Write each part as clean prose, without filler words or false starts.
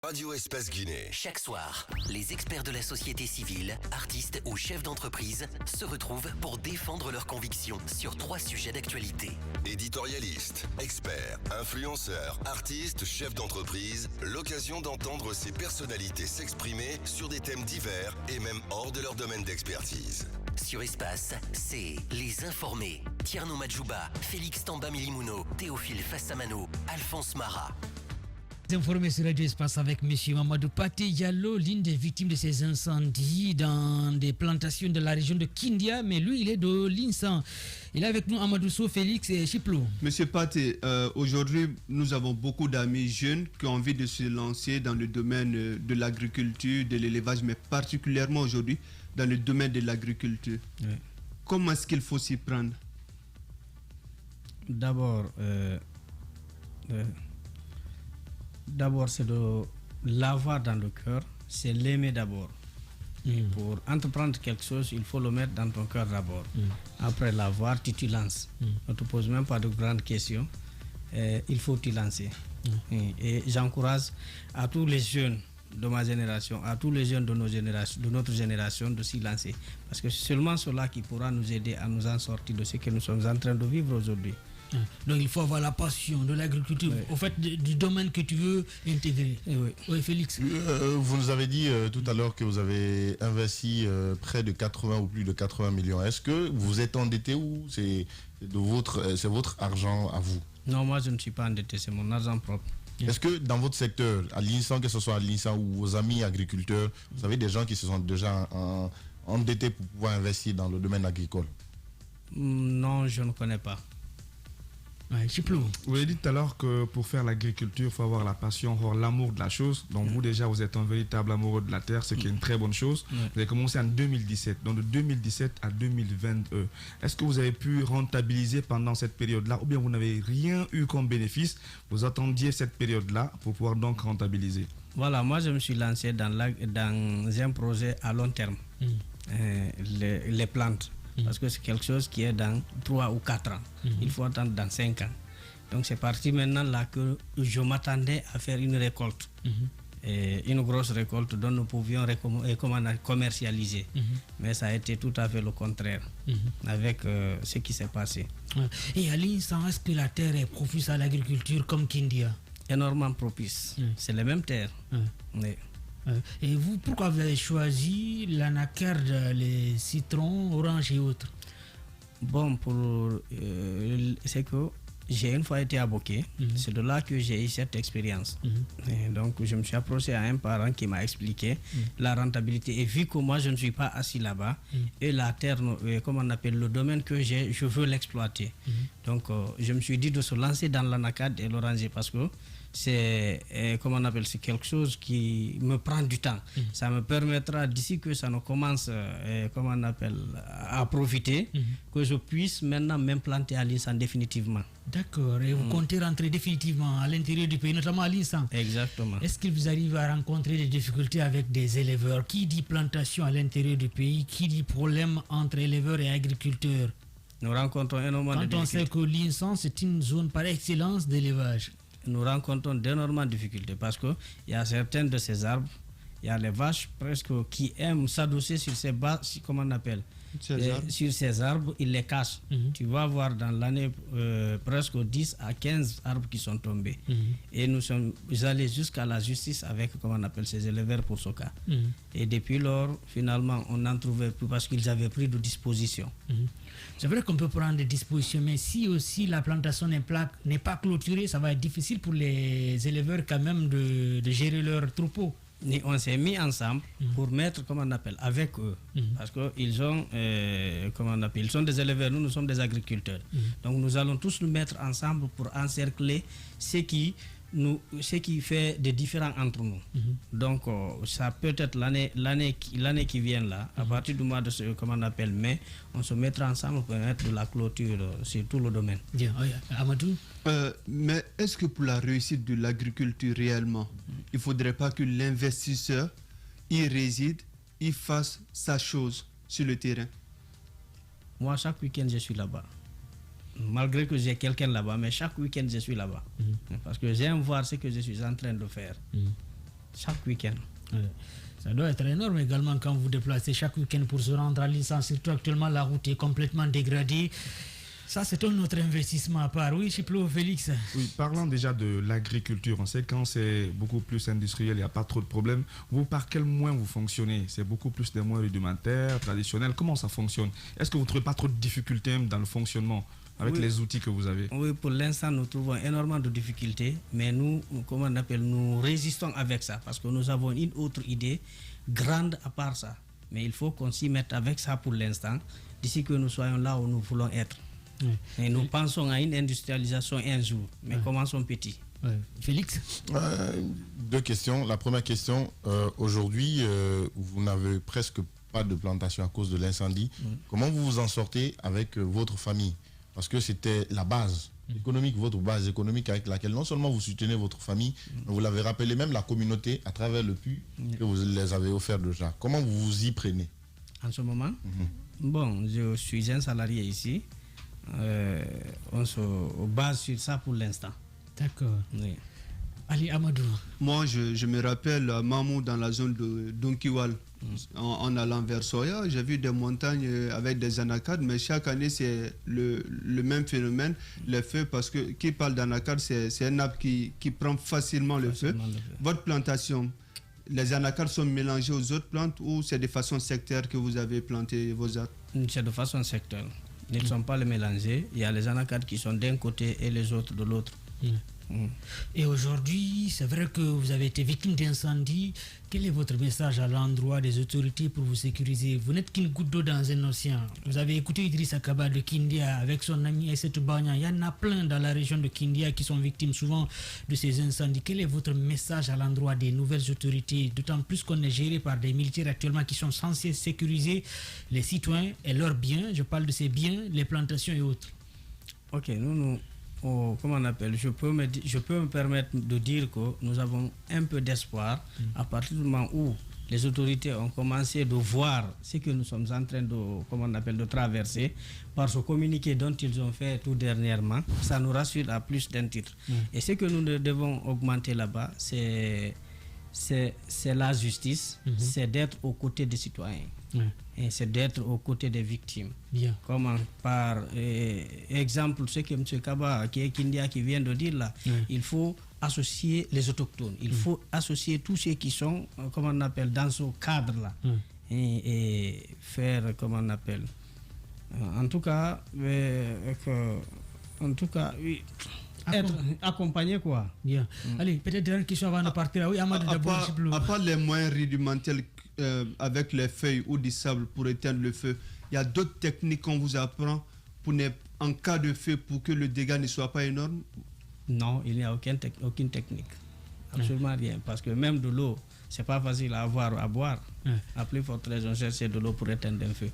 Radio Espace Guinée. Chaque soir, les experts de la société civile, artistes ou chefs d'entreprise se retrouvent pour défendre leurs convictions sur 3 sujets d'actualité. Éditorialistes, experts, influenceurs, artistes, chefs d'entreprise, l'occasion d'entendre ces personnalités s'exprimer sur des thèmes divers et même hors de leur domaine d'expertise. Sur Espace, c'est Les Informés. Tierno Madjouba, Félix Tamba Milimono, Théophile Fassamano, Alphonse Mara. Informé sur Radio Espace avec M. Mamadou Paté Diallo, l'une des victimes de ces incendies dans des plantations de la région de Kindia, mais lui, il est de l'Insan. Il est avec nous, Amadou So, Félix et Chiplo. Monsieur Paté, aujourd'hui, nous avons beaucoup d'amis jeunes qui ont envie de se lancer dans le domaine de l'agriculture, de l'élevage, mais particulièrement aujourd'hui dans le domaine de l'agriculture. Oui. Comment est-ce qu'il faut s'y prendre? D'abord, c'est de l'avoir dans le cœur, c'est l'aimer d'abord. Pour entreprendre quelque chose, il faut le mettre dans ton cœur d'abord. Après l'avoir, tu te lances. On ne te pose même pas de grandes questions. Il faut t'y lancer. Et j'encourage à tous les jeunes de ma génération, à tous les jeunes de notre génération de s'y lancer. Parce que c'est seulement cela qui pourra nous aider à nous en sortir de ce que nous sommes en train de vivre aujourd'hui. Donc il faut avoir la passion de l'agriculture, au fait du domaine que tu veux intégrer. Oui, Félix. Vous nous avez dit tout à l'heure que vous avez investi près de 80 ou plus de 80 millions. Est-ce que vous êtes endetté ou c'est votre argent à vous? Non, moi je ne suis pas endetté, c'est mon argent propre. Est-ce que dans votre secteur, à l'Insan, que ce soit à l'Insan ou vos amis agriculteurs, vous avez des gens qui se sont déjà endettés pour pouvoir investir dans le domaine agricole? Non, je ne connais pas. Vous avez dit tout à l'heure que pour faire l'agriculture, il faut avoir la passion, avoir l'amour de la chose. Donc vous déjà, vous êtes un véritable amoureux de la terre, ce qui est une très bonne chose. Vous avez commencé en 2017. Donc de 2017 à 2022, est-ce que vous avez pu rentabiliser pendant cette période-là ou bien vous n'avez rien eu comme bénéfice? Vous attendiez cette période-là pour pouvoir donc rentabiliser? Voilà, moi je me suis lancé dans un projet à long terme, les plantes. Parce que c'est quelque chose qui est dans 3 ou 4 ans. Il faut attendre dans 5 ans. Donc c'est parti maintenant là que je m'attendais à faire une récolte. Et une grosse récolte dont nous pouvions commercialiser. Mais ça a été tout à fait le contraire avec ce qui s'est passé. Et à l'Insan, est-ce que la terre est propice à l'agriculture comme Kindia? Énormément propice. C'est les mêmes terres. Et vous, pourquoi vous avez choisi l'anacarde, les citrons, oranges et autres? Bon, c'est que j'ai une fois été à Bokeh. C'est de là que j'ai eu cette expérience. Et donc, je me suis approché à un parent qui m'a expliqué la rentabilité. Et vu que moi, je ne suis pas assis là-bas, et la terre, comment on appelle, le domaine que j'ai, je veux l'exploiter. Donc, je me suis dit de se lancer dans l'anacarde et l'oranger parce que c'est comment on appelle, c'est quelque chose qui me prend du temps. Ça me permettra d'ici que ça ne commence comment on appelle, à profiter, que je puisse maintenant m'implanter à l'Insan définitivement. D'accord, et vous comptez rentrer définitivement à l'intérieur du pays, notamment à l'Insan? Exactement. Est-ce qu'il vous arrive à rencontrer des difficultés avec des éleveurs? Qui dit plantation à l'intérieur du pays? Qui dit problème entre éleveurs et agriculteurs? Nous rencontrons énormément de difficultés. Quand on sait que l'Insan, c'est une zone par excellence d'élevage. Nous rencontrons d'énormes difficultés parce qu'il y a certaines de ces arbres, il y a les vaches presque qui aiment s'adosser sur ces comment on appelle, sur ces arbres, ils les cassent. Tu vas voir dans l'année presque 10 à 15 arbres qui sont tombés. Et nous sommes allés jusqu'à la justice avec, comment on appelle, ces éleveurs pour ce cas. Et depuis lors, finalement, on n'en trouvait plus parce qu'ils avaient pris de dispositions. C'est vrai qu'on peut prendre des dispositions, mais si aussi la plantation n'est pas clôturée, ça va être difficile pour les éleveurs quand même de gérer leurs troupeaux. Et on s'est mis ensemble pour mettre, comment on appelle, avec eux. Parce qu'ils ont, comment on appelle, ils sont des éleveurs, nous sommes des agriculteurs. Donc nous allons tous nous mettre ensemble pour encercler ce qui fait des différends entre nous. Donc ça peut être l'année qui vient là, à partir du mois de comment on appelle mai, on se mettra ensemble pour mettre de la clôture sur tout le domaine. Bien, Amadou. Mais est-ce que pour la réussite de l'agriculture réellement, il ne faudrait pas que l'investisseur y réside, il fasse sa chose sur le terrain? Moi, chaque week-end, je suis là-bas. malgré que j'ai quelqu'un là-bas, mais chaque week-end je suis là-bas. Parce que j'aime voir ce que je suis en train de faire. chaque week-end. Ça doit être énorme également quand vous déplacez chaque week-end pour se rendre à l'INSA, surtout actuellement la route est complètement dégradée. Ça, c'est un autre investissement à part. Oui, Chiplo, Félix. Oui, parlant déjà de l'agriculture, on sait quand c'est beaucoup plus industriel, il n'y a pas trop de problèmes. Vous, par quels moyens vous fonctionnez? C'est beaucoup plus des moyens rudimentaires, traditionnels. Comment ça fonctionne? Est-ce que vous ne trouvez pas trop de difficultés dans le fonctionnement avec les outils que vous avez? Oui, pour l'instant, nous trouvons énormément de difficultés, mais nous, nous résistons avec ça, parce que nous avons une autre idée grande à part ça. Mais il faut qu'on s'y mette avec ça pour l'instant, d'ici que nous soyons là où nous voulons être. Et nous pensons à une industrialisation un jour, mais commençons petit. Félix? Deux questions. La première question, aujourd'hui, vous n'avez presque pas de plantation à cause de l'incendie. Comment vous vous en sortez avec votre famille? Parce que c'était la base économique, votre base économique avec laquelle non seulement vous soutenez votre famille, mais vous l'avez rappelé même la communauté à travers le puits que vous les avez offert déjà. Comment vous vous y prenez? En ce moment, bon, je suis un salarié ici. On se base sur ça pour l'instant. D'accord. Oui. Ali Amadou. Moi, je me rappelle à Mamou dans la zone de Donkiwal, en allant vers Soya, j'ai vu des montagnes avec des anacardes, mais chaque année, c'est le même phénomène, les feux, parce que qui parle d'anacarde, c'est un arbre qui prend facilement le feu. Votre plantation, les anacardes sont mélangés aux autres plantes ou c'est de façon sectaire que vous avez planté vos arbres? C'est de façon sectaire. Ils ne sont pas les mélangés. Il y a les anacardes qui sont d'un côté et les autres de l'autre. Et aujourd'hui, c'est vrai que vous avez été victime d'incendie. Quel est votre message à l'endroit des autorités pour vous sécuriser? Vous n'êtes qu'une goutte d'eau dans un océan. Vous avez écouté Idrissa Kaba de Kindia avec son ami Aïssatou Banya. Il y en a plein dans la région de Kindia qui sont victimes souvent de ces incendies. Quel est votre message à l'endroit des nouvelles autorités? D'autant plus qu'on est géré par des militaires actuellement qui sont censés sécuriser les citoyens et leurs biens. Je parle de ces biens, les plantations et autres. Ok, comment on appelle, je peux me permettre de dire que nous avons un peu d'espoir à partir du moment où les autorités ont commencé de voir ce que nous sommes en train de traverser par ce communiqué dont ils ont fait tout dernièrement. Ça nous rassure à plus d'un titre. Et ce que nous devons augmenter là-bas, c'est la justice, c'est d'être aux côtés des citoyens. Et c'est d'être aux côtés des victimes. Bien. Comment par exemple, ce que M. Kaba, qui est Kindia, qui vient de dire là, il faut associer les autochtones, il faut associer tous ceux qui sont, comment on appelle, dans ce cadre-là, et faire, comment on appelle, en tout cas, oui. Être accompagné quoi. Bien. Allez, peut-être dernière question avant de partir. Oui, Amadou, à part les moyens rudimentaires avec les feuilles ou du sable pour éteindre le feu, il y a d'autres techniques qu'on vous apprend en cas de feu pour que le dégât ne soit pas énorme? Non, il n'y a aucune technique. Absolument rien. Parce que même de l'eau, c'est pas facile à avoir, à boire. À plus forte raison, c'est de l'eau pour éteindre un feu.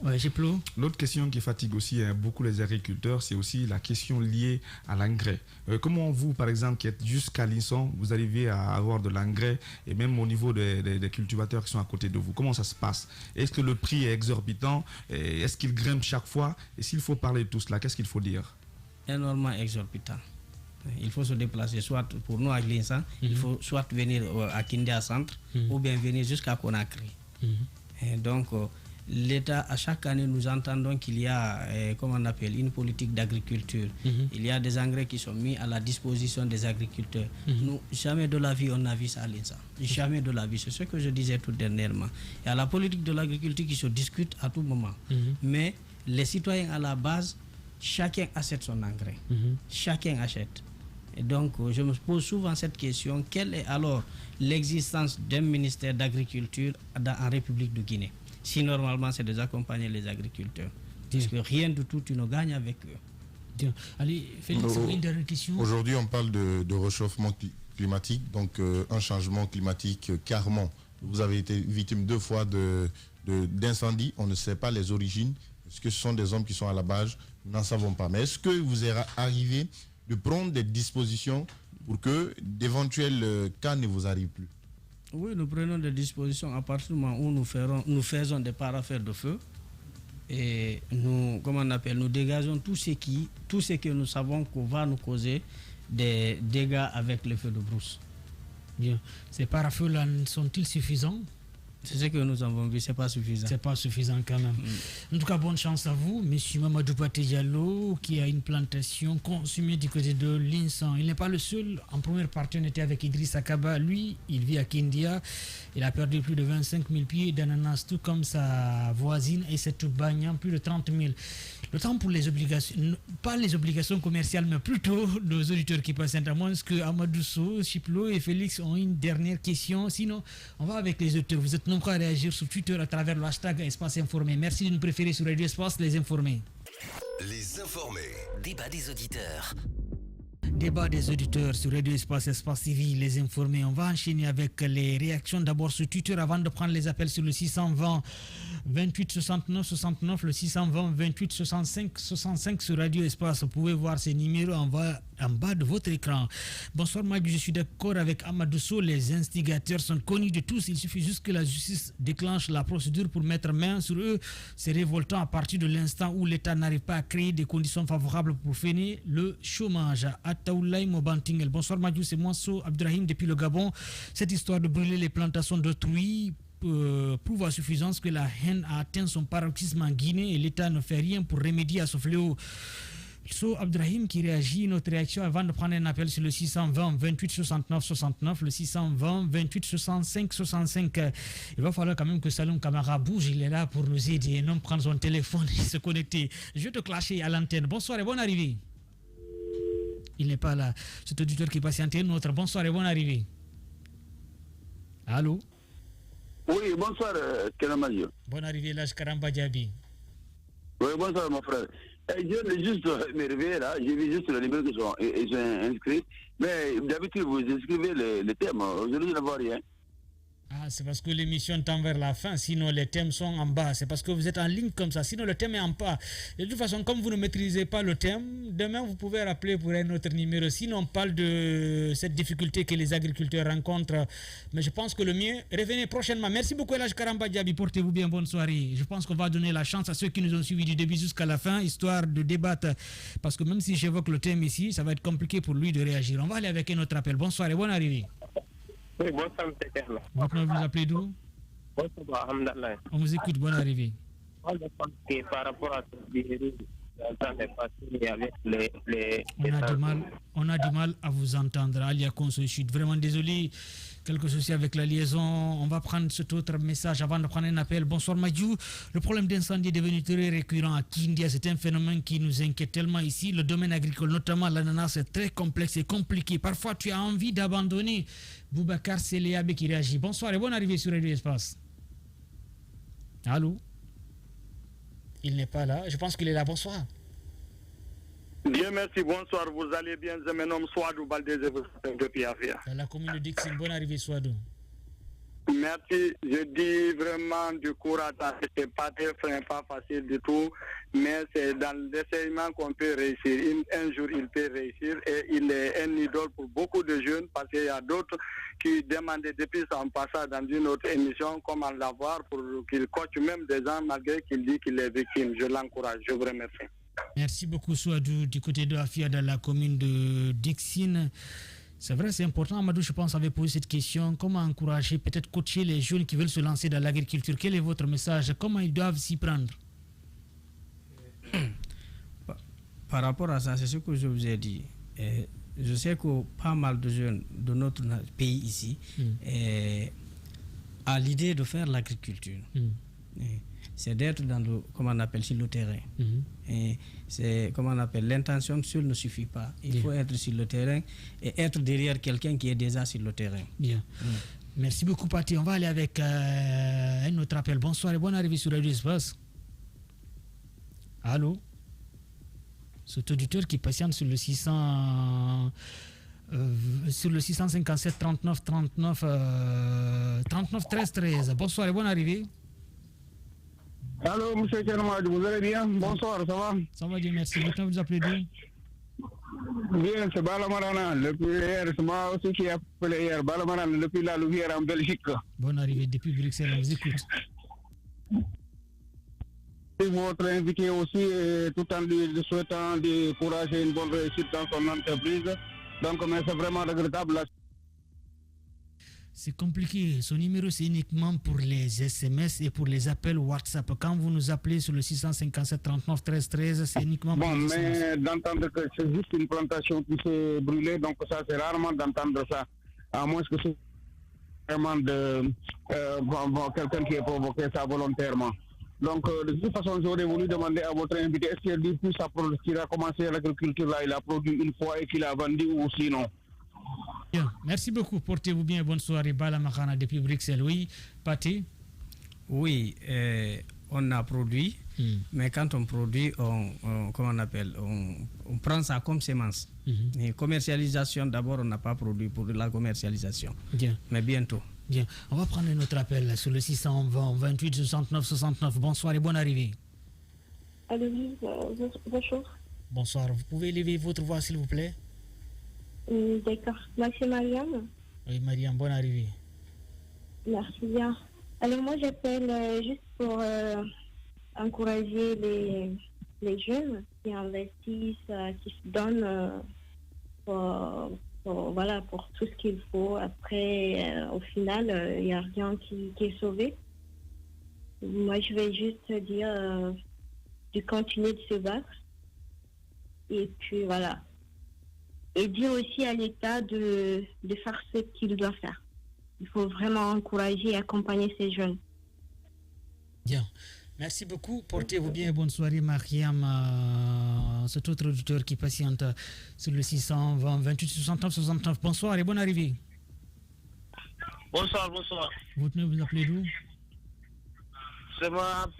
L'autre question qui fatigue aussi beaucoup les agriculteurs, c'est aussi la question liée à l'engrais. Comment vous, par exemple, qui êtes jusqu'à Linson, vous arrivez à avoir de l'engrais et même au niveau des cultivateurs qui sont à côté de vous? Comment ça se passe? Est-ce que le prix est exorbitant? Est-ce qu'il grimpe chaque fois? Et s'il faut parler de tout cela, qu'est-ce qu'il faut dire? Énormément exorbitant. Il faut se déplacer, soit pour nous à Glinsan, il faut soit venir à Kindia Centre ou bien venir jusqu'à Conakry. Et donc, l'État, à chaque année, nous entendons qu'il y a, comment on appelle, une politique d'agriculture. Il y a des engrais qui sont mis à la disposition des agriculteurs. Nous, jamais de la vie, on a vu ça à l'Insa. Jamais de la vie. C'est ce que je disais tout dernièrement. Il y a la politique de l'agriculture qui se discute à tout moment. Mais les citoyens à la base, chacun achète son engrais. Chacun achète. Et donc, je me pose souvent cette question, quelle est alors l'existence d'un ministère d'agriculture en République de Guinée? Si normalement, c'est d'accompagner les agriculteurs. Parce que rien du tout, tu ne gagnes avec eux. Allez, Félix, une dernière question. Aujourd'hui, on parle de réchauffement climatique, donc un changement climatique carrément. Vous avez été victime 2 fois d'incendie, on ne sait pas les origines. Est-ce que ce sont des hommes qui sont à la base? Nous n'en savons pas. Mais est-ce que vous êtes arrivé de prendre des dispositions pour que d'éventuels cas ne vous arrivent plus? Oui, nous prenons des dispositions à partir du moment où nous faisons des parafères de feu et nous dégageons tout ce que nous savons qu'on va nous causer des dégâts avec le feu de brousse. Bien. Ces pare-feux là sont-ils suffisants? C'est ce que nous avons vu, c'est pas suffisant. C'est pas suffisant quand même. En tout cas, bonne chance à vous, Monsieur Mamadou Paté Diallo, qui a une plantation consumée du côté de l'Insan. Il n'est pas le seul. En première partie, on était avec Idriss Akaba. Lui, il vit à Kindia. Il a perdu plus de 25 000 pieds d'ananas, tout comme sa voisine et cette Bagnan, plus de 30 000. Le temps pour les obligations, pas les obligations commerciales, mais plutôt nos auditeurs qui passent à moins que Amadou Sow, Chiplo et Félix ont une dernière question. Sinon, on va avec les auditeurs. Vous êtes nombreux à réagir sur Twitter à travers le hashtag Espace Informé. Merci de nous préférer sur Radio Espace, les informés. Les informés. Débat des auditeurs. Débat des auditeurs sur Radio Espace, Espace Civil, les informés. On va enchaîner avec les réactions d'abord sur Twitter avant de prendre les appels sur le 620 28 69 69, le 620 28 65 65 sur Radio Espace. Vous pouvez voir ces numéros en bas de votre écran. Bonsoir Mike, je suis d'accord avec Amadou Sow. Les instigateurs sont connus de tous. Il suffit juste que la justice déclenche la procédure pour mettre main sur eux. C'est révoltant à partir de l'instant où l'État n'arrive pas à créer des conditions favorables pour freiner le chômage. Ataoulaï Mobantingel. Bonsoir Madiou, c'est moi So Abdrahim depuis le Gabon. Cette histoire de brûler les plantations d'autrui prouve à suffisance que la haine a atteint son paroxysme en Guinée et l'État ne fait rien pour remédier à ce fléau. So Abdrahim qui réagit, notre réaction avant de prendre un appel sur le 620 28 69 69, le 620 28 65 65. Il va falloir quand même que Saloum Kamara bouge, il est là pour nous aider et non prendre son téléphone et se connecter. Je vais te clasher à l'antenne. Bonsoir et bonne arrivée. Il n'est pas là. C'est auditeur qui patiente une autre. Bonsoir et bonne arrivée. Allô? Oui, bonsoir, Kenamadjo. Bonne arrivée, l'âge Karamba Diaby. Oui, bonsoir, mon frère. Je viens juste me réveiller là, j'ai vu juste le numéro qu'ils sont inscrits. Mais d'habitude, vous inscrivez le thème. Aujourd'hui, je ne vois rien. Ah, c'est parce que l'émission tend vers la fin, sinon les thèmes sont en bas. C'est parce que vous êtes en ligne comme ça, sinon le thème est en bas. De toute façon, comme vous ne maîtrisez pas le thème, demain vous pouvez rappeler pour un autre numéro. Sinon, on parle de cette difficulté que les agriculteurs rencontrent. Mais je pense que le mieux, revenez prochainement. Merci beaucoup, Elhaj Karamba Diaby. Portez-vous bien, bonne soirée. Je pense qu'on va donner la chance à ceux qui nous ont suivis du début jusqu'à la fin, histoire de débattre. Parce que même si j'évoque le thème ici, ça va être compliqué pour lui de réagir. On va aller avec un autre appel. Bonsoir et bonne arrivée. Oui, bonsoir, M. Kerla. Vous appelez d'où? Bonsoir, Hamdallah. On vous écoute, bonne arrivée. Je pense que par rapport à ce qui est avec les on a du mal à vous entendre. Alia Konso, je suis vraiment désolé. Quelque souci avec la liaison. On va prendre cet autre message avant de prendre un appel. Bonsoir Madjou. Le problème d'incendie est devenu très récurrent à Kindia. C'est un phénomène qui nous inquiète tellement ici. Le domaine agricole, notamment l'ananas, est très complexe et compliqué. Parfois, tu as envie d'abandonner. Boubacar Seléabe qui réagit. Bonsoir et bonne arrivée sur Radio Espace. Allô? Il n'est pas là. Je pense qu'il est là. Bonsoir. Bien, merci. Bonsoir. Vous allez bien. Je me nomme Souadou Baldé depuis Afia. La commune de Dixine. Bonne arrivée, Souadou. Merci. Je dis vraiment du courage. C'est pas facile du tout, mais c'est dans l'essayement qu'on peut réussir. Un jour, il peut réussir et il est un idole pour beaucoup de jeunes parce qu'il y a d'autres qui demandaient depuis son passage dans une autre émission comment l'avoir pour qu'il coach même des gens malgré qu'il dit qu'il est victime. Je l'encourage. Je vous remercie. Merci beaucoup, Souadou, du côté de Afia, dans la commune de Dixine. C'est vrai, c'est important. Amadou, je pense, avait posé cette question. Comment encourager, peut-être coacher les jeunes qui veulent se lancer dans l'agriculture? Quel est votre message? Comment ils doivent s'y prendre? Par rapport à ça, c'est ce que je vous ai dit. Je sais que pas mal de jeunes de notre pays ici a l'idée de faire l'agriculture. C'est d'être dans le, comment on appelle, sur le terrain. Et c'est, comment on appelle, l'intention seule ne suffit pas. Il faut être sur le terrain et être derrière quelqu'un qui est déjà sur le terrain. Bien. Merci beaucoup, Pati. On va aller avec un autre appel. Bonsoir et bonne arrivée sur Radio Espace. Allô? Cet auditeur qui patiente sur le 657 39 39 39 13 13. Bonsoir et bonne arrivée. Allô, monsieur Kenamadjo, vous allez bien? Bonsoir, ça va? Ça va, Dieu merci. Maintenant, vous appelez d'où? Bien, c'est Balamarana. Depuis hier, c'est moi aussi qui ai appelé hier. Balamarana, depuis la Louvière en Belgique. Bonne arrivée depuis Bruxelles, on vous écoute. Et votre invité aussi, tout en lui souhaitant du courage et une bonne réussite dans son entreprise. Donc, mais c'est vraiment regrettable. C'est compliqué. Son numéro, c'est uniquement pour les SMS et pour les appels WhatsApp. Quand vous nous appelez sur le 657 39 13 13, c'est uniquement pour les SMS. Mais d'entendre que c'est juste une plantation qui s'est brûlée, donc ça, c'est rarement d'entendre ça. À moins que c'est vraiment quelqu'un qui a provoqué ça volontairement. Donc, de toute façon, j'aurais voulu demander à votre invité, est-ce que depuis qu'il a commencé l'agriculture, là, il a produit une fois et qu'il a vendu ou sinon? Bien, merci beaucoup. Portez-vous bien. Bonne soirée. Bala Mahana depuis Bruxelles. Oui, Pati? Oui, on a produit, mais quand on produit, comment on appelle, on prend ça comme semence. Et commercialisation, d'abord, on n'a pas produit pour la commercialisation. Bien. Mais bientôt. Bien. On va prendre notre appel sur le 620 28 69 69. Bonsoir et bonne arrivée. Allô, oui, bonjour. Bonsoir. Vous pouvez élever votre voix, s'il vous plaît? D'accord. Moi, c'est Mariam. Oui, Mariam, bonne arrivée. Merci bien. Alors, moi, j'appelle juste pour encourager les jeunes qui investissent, qui se donnent pour tout ce qu'il faut. Après, au final, il n'y a rien qui est sauvé. Moi, je vais juste dire de continuer de se battre. Et puis, voilà. Et dire aussi à l'État de faire ce qu'il doit faire. Il faut vraiment encourager et accompagner ces jeunes. Bien. Merci beaucoup. Portez-vous bien. Bonne soirée, Mariam. Cet autre auditeur qui patiente sur le 620 28 69 69. Bonsoir et bonne arrivée. Bonsoir, bonsoir. Vous vous appelez d'où? C'est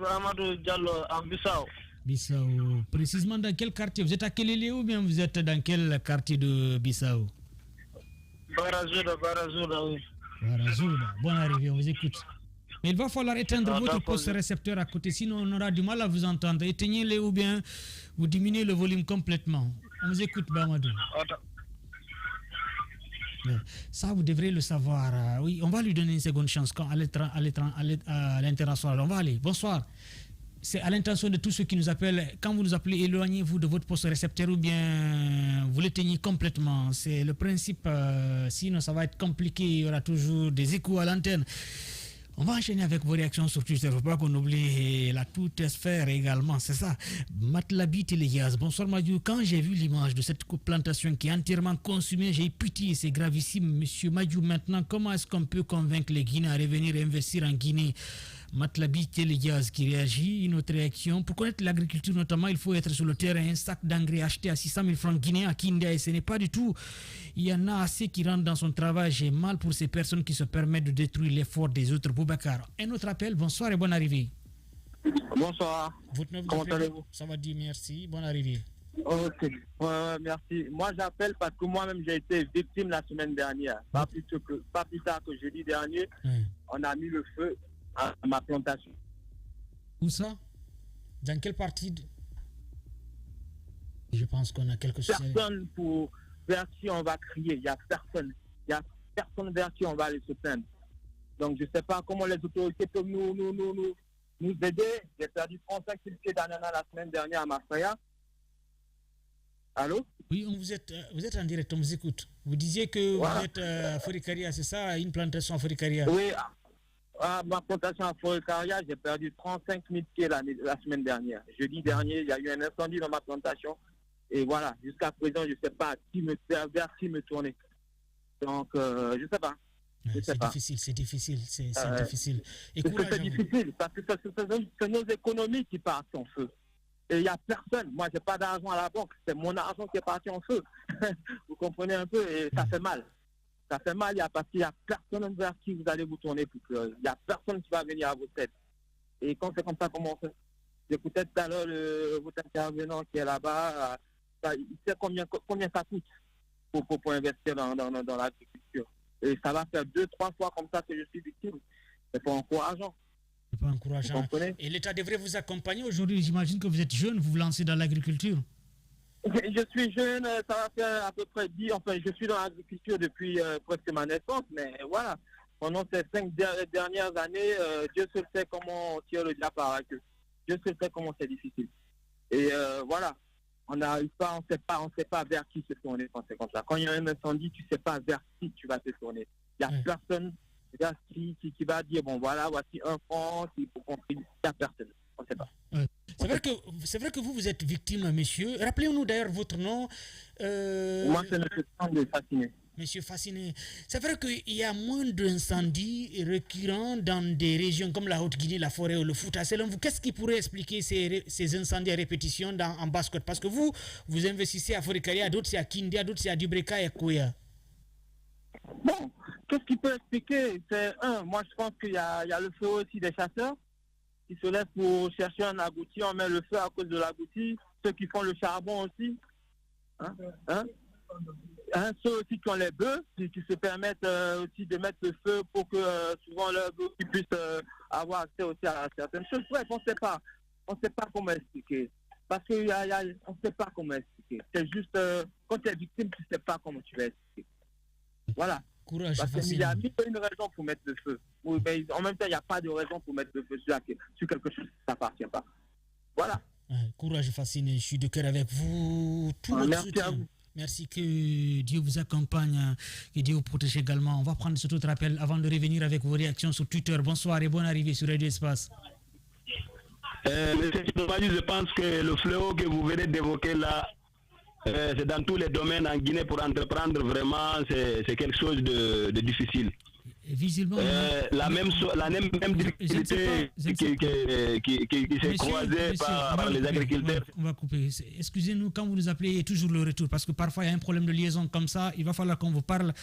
Amadou Diallo en Bissau. Bissau. Précisément dans quel quartier? Vous êtes à Kelele ou bien vous êtes dans quel quartier de Bissau? Barazouda, oui. Barazouda. Bonne arrivée, on vous écoute. Mais il va falloir éteindre votre poste récepteur à côté, sinon on aura du mal à vous entendre. Éteignez-les ou bien vous diminuez le volume complètement. On vous écoute, Bamadou. Ça, vous devrez le savoir. Oui, on va lui donner une seconde chance quand à l'international. On va aller. Bonsoir. C'est à l'intention de tous ceux qui nous appellent. Quand vous nous appelez, éloignez-vous de votre poste récepteur ou bien vous l'éteignez complètement. C'est le principe. Sinon, ça va être compliqué. Il y aura toujours des échos à l'antenne. On va enchaîner avec vos réactions sur Twitter. Il ne faut pas qu'on oublie la toute sphère également. C'est ça. Matlabi Téléyaz. Bonsoir Madiou. Quand j'ai vu l'image de cette plantation qui est entièrement consumée, j'ai eu pitié. C'est gravissime. Monsieur Madiou, maintenant, comment est-ce qu'on peut convaincre les Guinéens à revenir investir en Guinée? Matlabi Téléyaz qui réagit. Une autre réaction. Pour connaître l'agriculture, notamment, il faut être sur le terrain. Un sac d'engrais acheté à 600 000 francs guinéens à Kindia. Et ce n'est pas du tout. Il y en a assez qui rentrent dans son travail. J'ai mal pour ces personnes qui se permettent de détruire l'effort des autres. Boubacar. Un autre appel. Bonsoir et bonne arrivée. Bonsoir. Comment allez-vous? Ça va dire merci. Bonne arrivée. Ok. Merci. Moi, j'appelle parce que moi-même, j'ai été victime la semaine dernière. Pas plus tard que jeudi dernier, on a mis le feu à ma plantation. Où ça? Dans quelle partie Je pense qu'on a quelque chose. Personne vers qui on va crier. Il n'y a personne. Il n'y a personne vers qui on va aller se plaindre. Donc, je ne sais pas comment les autorités peuvent nous aider. J'ai perdu 35 pieds d'ananas la semaine dernière à Marseilla. Allô? Oui, vous êtes en direct, on vous écoute. Vous disiez que vous êtes à Foricaria, c'est ça, une plantation à Foricaria? Oui, à ma plantation à Foricaria, j'ai perdu 35 000 pieds la semaine dernière. Jeudi dernier, il y a eu un incendie dans ma plantation. Et voilà, jusqu'à présent, je ne sais pas vers qui me tourner. Donc, je ne sais pas. C'est difficile. C'est difficile. C'est difficile parce que c'est nos économies qui partent en feu. Et il n'y a personne. Moi, je n'ai pas d'argent à la banque. C'est mon argent qui est parti en feu. Vous comprenez un peu? Et ça fait mal. Ça fait mal parce qu'il n'y a personne vers qui vous allez vous tourner pour pleurer. Il n'y a personne qui va venir à votre tête. Et quand c'est comme ça, comment on fait? J'écoutais tout à l'heure votre intervenant qui est là-bas. Il sait combien ça coûte pour investir dans l'agriculture. Et ça va faire 2-3 fois comme ça que je suis victime. C'est pas encourageant. C'est pas encourageant. Et l'État devrait vous accompagner aujourd'hui. J'imagine que vous êtes jeune, vous vous lancez dans l'agriculture. Je suis jeune, ça va faire à peu près 10. Enfin, je suis dans l'agriculture depuis presque ma naissance, mais voilà. Pendant ces 5 dernières années, Dieu seul sait comment on tire le diable par la queue. Dieu seul sait comment c'est difficile. Et voilà. On n'arrive pas, on sait pas vers qui se tourner quand c'est comme ça. Quand il y a un incendie, tu ne sais pas vers qui tu vas te tourner. Il n'y a personne C'est-à-dire qui va dire, bon voilà, voici 1 franc, il faut contribuer à personne. On ne sait pas. C'est vrai que vous êtes victime, monsieur. Rappelez-nous d'ailleurs votre nom. Moi, c'est M. Fasciné. Monsieur Fasciné, c'est vrai qu'il y a moins d'incendies récurrents dans des régions comme la Haute-Guinée, la forêt ou le Fouta. Selon vous, qu'est-ce qui pourrait expliquer ces incendies à répétition en Basse-Côte? Parce que vous investissez à Forêt-Karia, d'autres c'est à Kindia, d'autres c'est à Dubreka et Kouya. Bon, qu'est-ce qui peut expliquer? C'est moi je pense qu'il y a le feu aussi des chasseurs qui se lèvent pour chercher un agouti, on met le feu à cause de l'agouti, ceux qui font le charbon aussi. Ceux aussi qui ont les bœufs, qui se permettent aussi de mettre le feu pour que souvent leurs bœufs puissent avoir accès aussi à certaines choses. Bref, on ne sait pas comment expliquer. Parce qu'on ne sait pas comment expliquer. C'est juste, quand tu es victime, tu ne sais pas comment tu vas expliquer. Voilà. Courage, parce qu'il y a une raison pour mettre le feu. Mais en même temps, il n'y a pas de raison pour mettre le feu sur quelque chose qui ne t'appartient pas. Voilà. Courage, Fasciné. Je suis de cœur avec vous. Merci à vous. Merci, que Dieu vous accompagne, que Dieu vous protège également. On va prendre ce autre appel avant de revenir avec vos réactions sur Twitter. Bonsoir et bonne arrivée sur Radio Espace. Monsieur Chimamadi, je pense que le fléau que vous venez d'évoquer là, c'est dans tous les domaines en Guinée. Pour entreprendre, vraiment, c'est quelque chose de difficile. Visiblement, la même difficulté qui s'est croisée par les agriculteurs. On va couper. Excusez-nous, quand vous nous appelez, il y a toujours le retour, parce que parfois il y a un problème de liaison comme ça. Il va falloir qu'on vous parle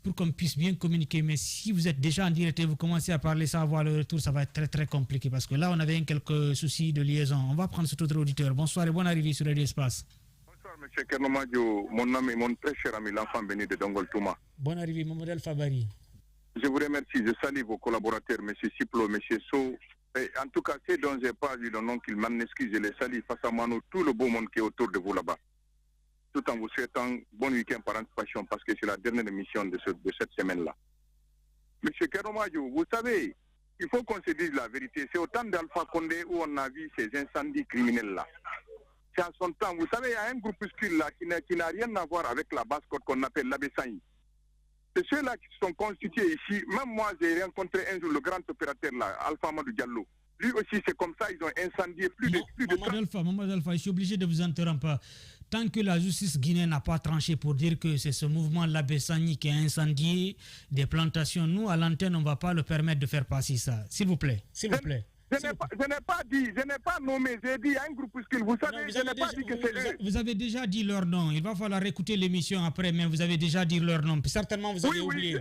pour qu'on puisse bien communiquer. Mais si vous êtes déjà en direct et vous commencez à parler sans avoir le retour, ça va être très très compliqué, parce que là on avait quelques soucis de liaison. On va prendre cet autre auditeur. Bonsoir et bonne arrivée sur Radio Espace. Bonsoir Monsieur Kernomadio, mon ami, mon très cher ami, l'enfant béni de Dongol Touma. Bonne arrivée, Mohamed El Fabari. Je vous remercie, je salue vos collaborateurs, M. Siplo, M. So. Et en tout cas, ceux dont je n'ai pas vu le nom, qu'ils m'en excusent, je les salue face à moi, tout le beau monde qui est autour de vous là-bas. Tout en vous souhaitant bon week-end par anticipation, parce que c'est la dernière émission de cette semaine-là. M. Keromadio, vous savez, il faut qu'on se dise la vérité. C'est au temps d'Alpha Condé où on a vu ces incendies criminels-là. C'est à son temps. Vous savez, il y a un groupuscule là qui n'a rien à voir avec la Basse-Côte qu'on appelle l'Abessaï. C'est ceux-là qui se sont constitués ici. Même moi, j'ai rencontré un jour le grand opérateur là, Alpha Amadou Diallo. Lui aussi, c'est comme ça, ils ont incendié plus de... Mamadou Alpha, je suis obligé de vous interrompre. Tant que la justice guinéenne n'a pas tranché pour dire que c'est ce mouvement Labessani qui a incendié des plantations, nous, à l'antenne, on ne va pas le permettre de faire passer ça. S'il vous plaît, s'il vous plaît. Je n'ai pas dit, je n'ai pas nommé, j'ai dit un groupuscule. Vous savez, je n'ai pas dit que c'est eux. Vous avez déjà dit leur nom. Il va falloir écouter l'émission après, mais vous avez déjà dit leur nom. Certainement, vous avez oublié.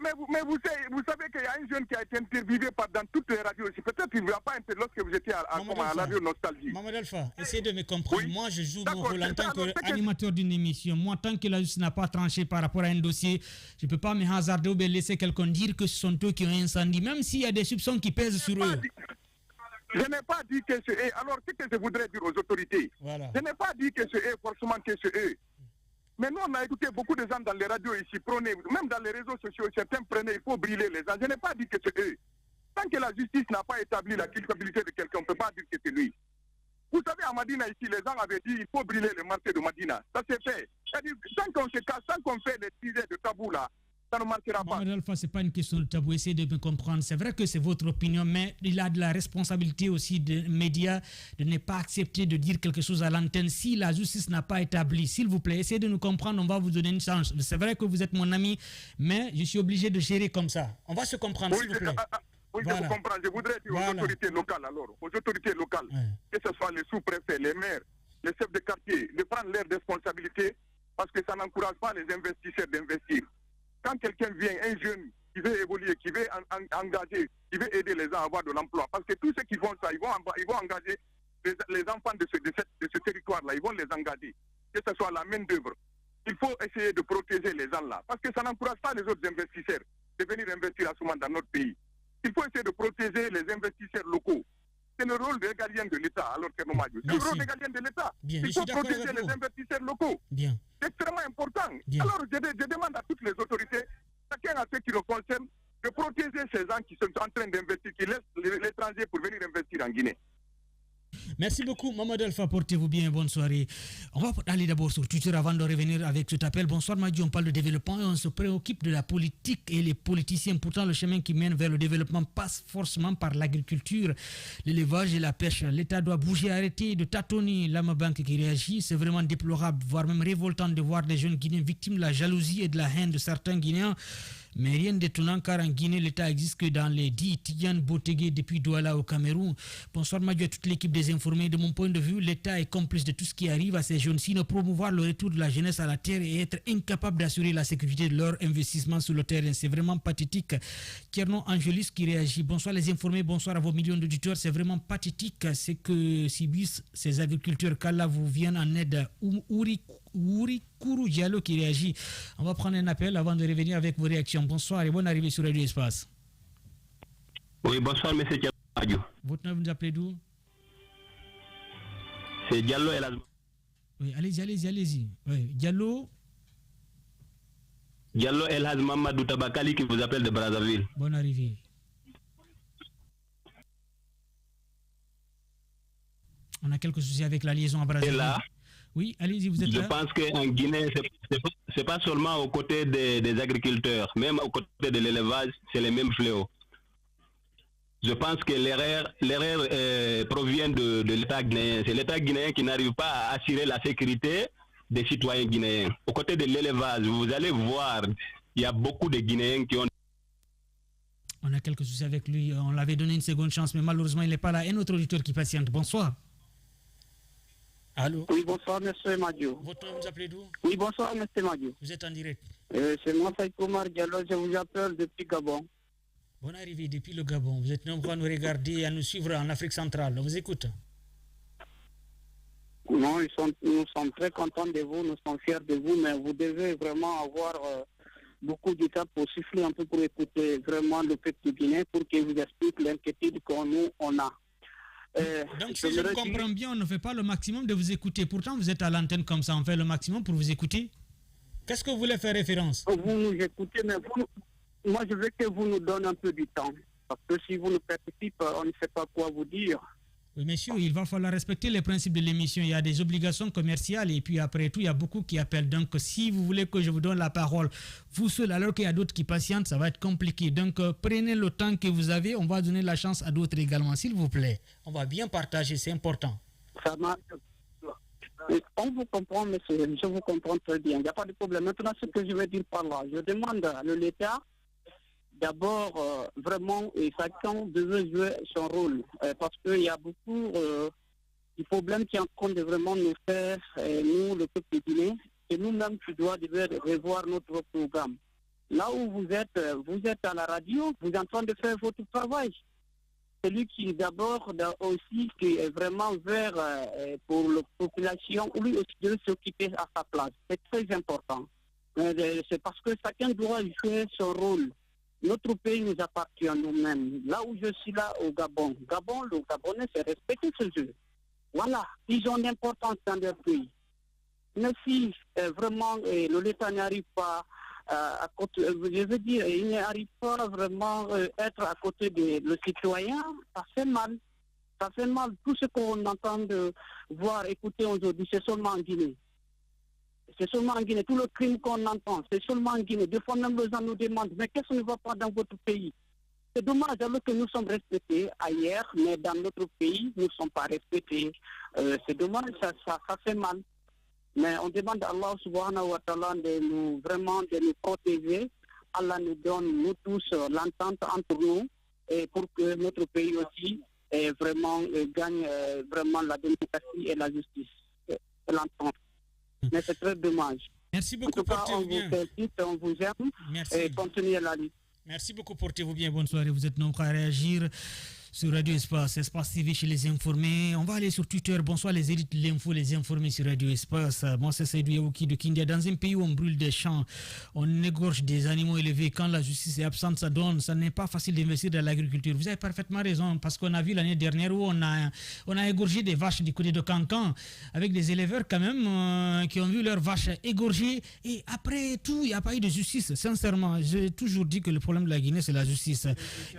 Mais vous savez qu'il y a un jeune qui a été interviewé dans toutes les radios aussi. Peut-être qu'il ne va pas intervenir lorsque vous étiez à la radio Nostalgie. Maman Alpha, essayez de me comprendre. Oui. Moi, je joue mon rôle en tant qu'animateur d'une émission. Moi, tant que la justice n'a pas tranché par rapport à un dossier, je ne peux pas me hasarder ou laisser quelqu'un dire que ce sont eux qui ont incendie, même s'il y a des soupçons qui pèsent sur eux. Je n'ai pas dit que c'est eux. Alors, ce que je voudrais dire aux autorités, je n'ai pas dit que c'est eux, forcément que c'est eux. Mais nous, on a écouté beaucoup de gens dans les radios ici, prôner, même dans les réseaux sociaux, certains prenaient, il faut brûler les gens. Je n'ai pas dit que c'est eux. Tant que la justice n'a pas établi la culpabilité de quelqu'un, on ne peut pas dire que c'est lui. Vous savez, à Madina, ici, les gens avaient dit il faut brûler le marché de Madina. Ça s'est fait. C'est-à-dire, tant qu'on se casse, tant qu'on fait les sujets de tabou là, ça ne marchera pas. Alpha, ce n'est pas une question de tabou. Essayez de me comprendre. C'est vrai que c'est votre opinion, mais il a de la responsabilité aussi des médias de ne pas accepter de dire quelque chose à l'antenne si la justice n'a pas établi. S'il vous plaît, essayez de nous comprendre. On va vous donner une chance. C'est vrai que vous êtes mon ami, mais je suis obligé de gérer comme ça. On va se comprendre, s'il vous plaît. Oui, voilà. Je vous comprends. Je voudrais dire aux autorités locales, alors, aux autorités locales, que ce soit les sous-préfets, les maires, les chefs de quartier, de prendre leurs responsabilités parce que ça n'encourage pas les investisseurs d'investir. Quand quelqu'un vient, un jeune qui veut évoluer, qui veut engager, qui veut aider les gens à avoir de l'emploi, parce que tous ceux qui font ça, ils vont engager les enfants de ce territoire-là, ils vont les engager, que ce soit la main-d'œuvre. Il faut essayer de protéger les gens là, parce que ça n'encourage pas les autres investisseurs de venir investir à ce moment dans notre pays. Il faut essayer de protéger les investisseurs locaux. C'est le rôle des régaliens de l'État, alors que c'est le rôle des régaliens de l'État. Il faut protéger les investisseurs locaux. C'est extrêmement important. Alors je demande à toutes les autorités, chacun à ceux qui le concernent, de protéger ces gens qui sont en train d'investir, qui laissent l'étranger pour venir investir en Guinée. Merci beaucoup, Mamadou Alpha. Portez-vous bien. Bonne soirée. On va aller d'abord sur Twitter avant de revenir avec cet appel. Bonsoir, Madi. On parle de développement et on se préoccupe de la politique et les politiciens. Pourtant, le chemin qui mène vers le développement passe forcément par l'agriculture, l'élevage et la pêche. L'État doit bouger, arrêter de tâtonner. L'âme banque qui réagit, c'est vraiment déplorable, voire même révoltant de voir des jeunes Guinéens victimes de la jalousie et de la haine de certains Guinéens. Mais rien d'étonnant car en Guinée, l'État existe que dans les 10 Tidiane Botégué depuis Douala au Cameroun. Bonsoir Madiou à toute l'équipe des informés. De mon point de vue, l'État est complice de tout ce qui arrive à ces jeunes. Sinon, promouvoir le retour de la jeunesse à la terre et être incapable d'assurer la sécurité de leur investissement sur le terrain. C'est vraiment pathétique. Kiernon Angelis qui réagit. Bonsoir les informés, bonsoir à vos millions d'auditeurs. C'est vraiment pathétique ce que subissent ces agriculteurs. Qu'Allah vous vienne en aide. Ouri Kourou Diallo qui réagit. On va prendre un appel avant de revenir avec vos réactions. Bonsoir et bonne arrivée sur Radio Espace. Oui, bonsoir, monsieur Diallo. Votre nom, vous nous appelez d'où? C'est Diallo El Hazma. Oui, allez-y. Oui, Diallo El Hazma Mamadou Tabakali qui vous appelle de Brazzaville. Bonne arrivée. On a quelques soucis avec la liaison à Brazzaville. Et là, oui, allez-y, vous êtes là. Je pense qu'en Guinée, c'est pas seulement aux côtés des agriculteurs, même aux côtés de l'élevage, c'est les mêmes fléaux. Je pense que l'erreur provient de l'État guinéen. C'est l'État guinéen qui n'arrive pas à assurer la sécurité des citoyens guinéens. Aux côtés de l'élevage, vous allez voir, il y a beaucoup de Guinéens qui ont... On a quelques soucis avec lui. On l'avait donné une seconde chance, mais malheureusement, il n'est pas là. Un autre auditeur qui patiente. Bonsoir. Allô? Oui, bonsoir, monsieur Madio. Votre nom, vous appelez d'où? Oui, bonsoir, monsieur Madio. Vous êtes en direct. C'est moi, Saïd Koumar Diallo, je vous appelle depuis Gabon. Bonne arrivée depuis le Gabon. Vous êtes nombreux à nous regarder et à nous suivre en Afrique centrale. On vous écoute. Non, nous sommes très contents de vous, nous sommes fiers de vous, mais vous devez vraiment avoir beaucoup de temps pour souffler un peu, pour écouter vraiment le peuple guinéen, pour qu'il vous explique l'inquiétude qu'on a. Donc, si je comprends bien, on ne fait pas le maximum de vous écouter. Pourtant, vous êtes à l'antenne comme ça, on fait le maximum pour vous écouter. Qu'est-ce que vous voulez faire référence? Vous nous écoutez, mais moi, je veux que vous nous donniez un peu du temps. Parce que si vous nous participez, on ne sait pas quoi vous dire. Oui, messieurs, il va falloir respecter les principes de l'émission. Il y a des obligations commerciales et puis après tout, il y a beaucoup qui appellent. Donc, si vous voulez que je vous donne la parole, vous seul, alors qu'il y a d'autres qui patientent, ça va être compliqué. Donc, prenez le temps que vous avez. On va donner la chance à d'autres également, s'il vous plaît. On va bien partager, c'est important. Ça marche. On vous comprend, monsieur. Je vous comprends très bien. Il n'y a pas de problème. Maintenant, ce que je veux dire par là, je demande à l'État, d'abord, vraiment, chacun devait jouer son rôle. Parce qu'il y a beaucoup de problèmes qui en compte de vraiment nous faire, nous, le peuple guinéen, et nous-mêmes qui devons revoir notre programme. Là où vous êtes à la radio, vous êtes en train de faire votre travail. Celui qui d'abord aussi qui est vraiment vers pour la population, lui aussi devait s'occuper à sa place. C'est très important. C'est parce que chacun doit jouer son rôle. Notre pays nous appartient à nous-mêmes. Là où je suis là au Gabon, le Gabonais, c'est respecter ce jeu. Voilà, ils ont une importance dans leur pays. Mais si vraiment l'État n'arrive pas à côté, je veux dire, il n'arrive pas vraiment à être à côté des citoyens, ça fait mal. Ça fait mal. Tout ce qu'on entend de voir, écouter aujourd'hui, c'est seulement en Guinée. C'est seulement en Guinée. Tout le crime qu'on entend, c'est seulement en Guinée. Des fois même les gens nous demandent, mais qu'est-ce qu'on ne va pas dans votre pays? C'est dommage alors que nous sommes respectés ailleurs, mais dans notre pays, nous ne sommes pas respectés. C'est dommage, ça fait mal. Mais on demande à Allah subhanahu wa ta'ala de nous protéger. Allah nous donne, nous tous, l'entente entre nous, et pour que notre pays aussi vraiment gagne vraiment la démocratie et la justice. Et l'entente. Mais c'est très dommage. Merci beaucoup, portez-vous bien. On vous aime. Merci. Et continuez la lutte. Merci beaucoup, portez-vous bien. Bonne soirée. Vous êtes nombreux à réagir sur Radio Espace, Espace TV chez les informés. On va aller sur Twitter. Bonsoir les élites de l'info, les informés sur Radio Espace. Moi, c'est Seydou Yaouki de Kindia. Dans un pays où on brûle des champs, on égorge des animaux élevés, quand la justice est absente, ça n'est pas facile d'investir dans l'agriculture. Vous avez parfaitement raison, parce qu'on a vu l'année dernière où on a égorgé des vaches du côté de Cancan, avec des éleveurs quand même qui ont vu leurs vaches égorgées. Et après tout, il n'y a pas eu de justice. Sincèrement, j'ai toujours dit que le problème de la Guinée, c'est la justice.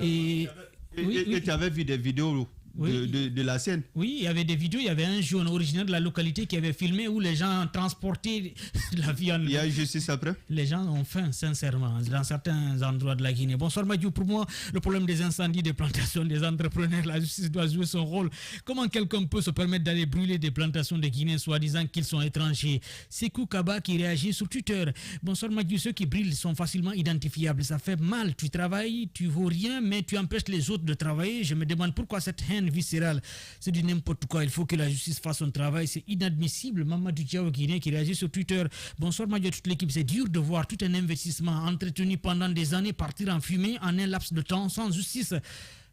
Et tu avais vu des vidéos de la scène. Oui, il y avait des vidéos, il y avait un jeune originaire de la localité qui avait filmé où les gens transportaient la viande. Il y a justice après? Les gens ont faim, sincèrement, dans certains endroits de la Guinée. Bonsoir Madiou, pour moi, le problème des incendies, des plantations, des entrepreneurs, la justice doit jouer son rôle. Comment quelqu'un peut se permettre d'aller brûler des plantations de Guinée, soi-disant qu'ils sont étrangers? Sekou Kaba qui réagit sur Twitter. Bonsoir Madiou, ceux qui brûlent sont facilement identifiables. Ça fait mal, tu travailles, tu vaux rien, mais tu empêches les autres de travailler. Je me demande pourquoi cette haine viscérale. C'est du n'importe quoi. Il faut que la justice fasse son travail. C'est inadmissible. Mamadou Diaw Guinée qui réagit sur Twitter. Bonsoir Madiou, toute l'équipe. C'est dur de voir tout un investissement entretenu pendant des années partir en fumée en un laps de temps sans justice.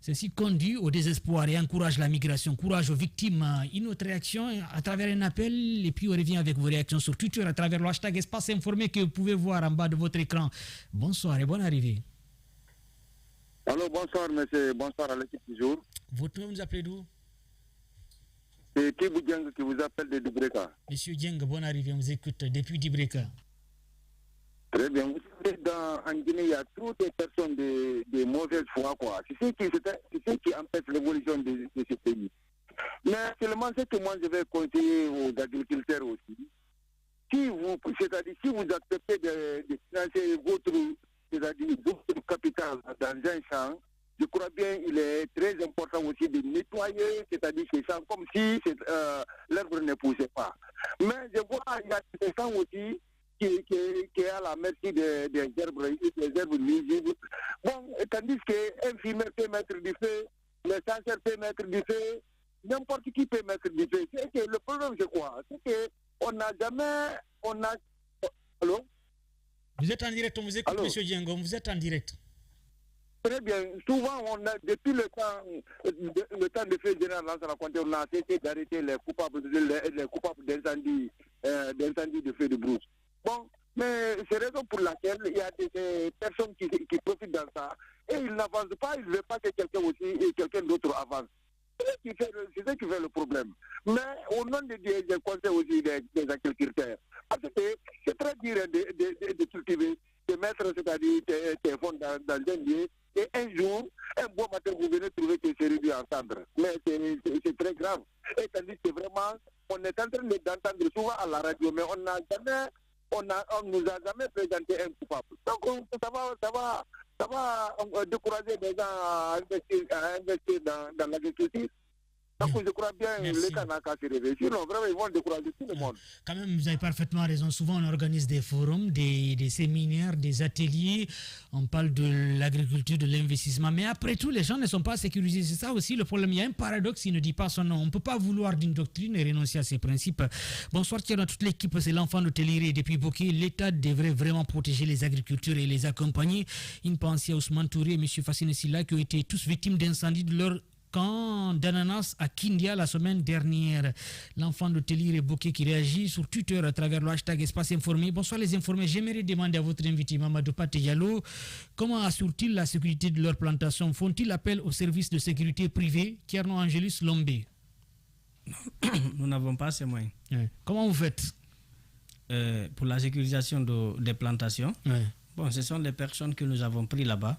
Ceci conduit au désespoir et encourage la migration. Courage aux victimes. Une autre réaction à travers un appel et puis on revient avec vos réactions sur Twitter à travers le hashtag Espace Informé que vous pouvez voir en bas de votre écran. Bonsoir et bonne arrivée. Allô, bonsoir monsieur, bonsoir à l'équipe du jour. Votre nom, vous appelez d'où? C'est Kibou Dieng qui vous appelle de Dibreka. Monsieur Dieng, bonne arrivée, on vous écoute depuis Dibreka. Très bien. Vous savez, en Guinée, il y a toutes les personnes de mauvaise foi, quoi. C'est ce qui empêche l'évolution de ce pays. Mais seulement ce que moi je vais conseiller aux agriculteurs aussi. C'est-à-dire, si vous acceptez de financer votre capital dans un champ, je crois bien qu'il est très important aussi de nettoyer, c'est-à-dire ces champs, comme si l'herbe ne poussait pas. Mais je vois qu'il y a des champs aussi qui est à la merci des herbes nuisibles. Bon, tandis qu'un fumeur peut mettre du feu, le chasseur peut mettre du feu, n'importe qui peut mettre du feu. C'est que le problème, c'est quoi? C'est qu'on n'a jamais... Allô? Vous êtes en direct, on vous écoute, monsieur Diengom, vous êtes en direct. Très bien. Souvent, depuis le temps de feu général, on a cessé d'arrêter les coupables d'incendie de feu de brousse. Bon, mais c'est raison pour laquelle il y a des personnes qui profitent dans ça et ils n'avancent pas, ils ne veulent pas que quelqu'un d'autre avance. C'est ce qui fait le problème. Mais au nom des conseils aussi des agriculteurs, parce que c'est très dur de cultiver, de mettre, c'est-à-dire tes fonds dans un lieu, et un jour, un beau matin, vous venez trouver que c'est réduit en cendres. Mais c'est très grave. Et tandis que vraiment, on est en train d'entendre souvent à la radio, mais on nous a jamais présenté un coupable. Donc ça va décourager les gens à investir dans l'agriculture. Donc je crois bien que l'État n'a qu'à se réveiller. Sinon, vraiment, ils vont décourager tout le monde. Quand même, vous avez parfaitement raison. Souvent, on organise des forums, des séminaires, des ateliers. On parle de l'agriculture, de l'investissement. Mais après tout, les gens ne sont pas sécurisés. C'est ça aussi le problème. Il y a un paradoxe, il ne dit pas son nom. On ne peut pas vouloir d'une doctrine et renoncer à ses principes. Bonsoir, Thierry, à toute l'équipe. C'est l'enfant de Téléré. Depuis Bokeh, l'État devrait vraiment protéger les agriculteurs et les accompagner. Une pensée à Ousmane Touré et M. Fassine Silla qui ont été tous victimes d'incendies de leur camp d'ananas à Kindia la semaine dernière. L'enfant de Téléré Bokeh qui réagit sur Twitter à travers le hashtag Espace Informé. Bonsoir les informés. J'aimerais demander à votre invité Mamadou Paté Diallo comment assurent-ils la sécurité de leur plantation? Font-ils appel aux services de sécurité privés? Kierno Angelus Lombé. Nous n'avons pas ces moyens. Comment vous faites pour la sécurisation des plantations? Bon, ce sont les personnes que nous avons pris là-bas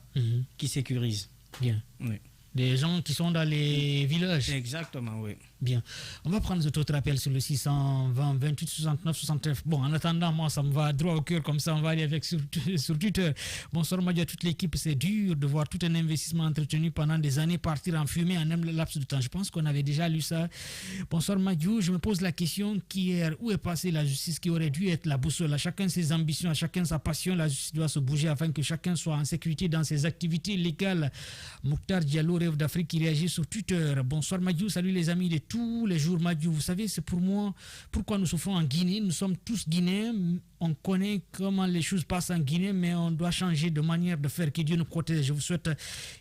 qui sécurisent. Bien. Oui. Des gens qui sont dans les villages. Exactement, oui. Bien. On va prendre cet autre appel sur le 620 28 69 69. Bon, en attendant, moi, ça me va droit au cœur, comme ça, on va aller avec sur Twitter. Bonsoir, Madiou, à toute l'équipe. C'est dur de voir tout un investissement entretenu pendant des années partir en fumée en un laps de temps. Je pense qu'on avait déjà lu ça. Bonsoir, Madiou. Je me pose la question où est passée la justice qui aurait dû être la boussole? À chacun ses ambitions, à chacun sa passion. La justice doit se bouger afin que chacun soit en sécurité dans ses activités légales. Mokhtar Diallo, Rêve d'Afrique, qui réagit sur Twitter. Bonsoir, Madiou. Salut les amis de tous les jours, Madiou. Vous savez, c'est pour moi pourquoi nous souffrons en Guinée. Nous sommes tous Guinéens. On connaît comment les choses passent en Guinée, mais on doit changer de manière de faire. Que Dieu nous protège. Je vous souhaite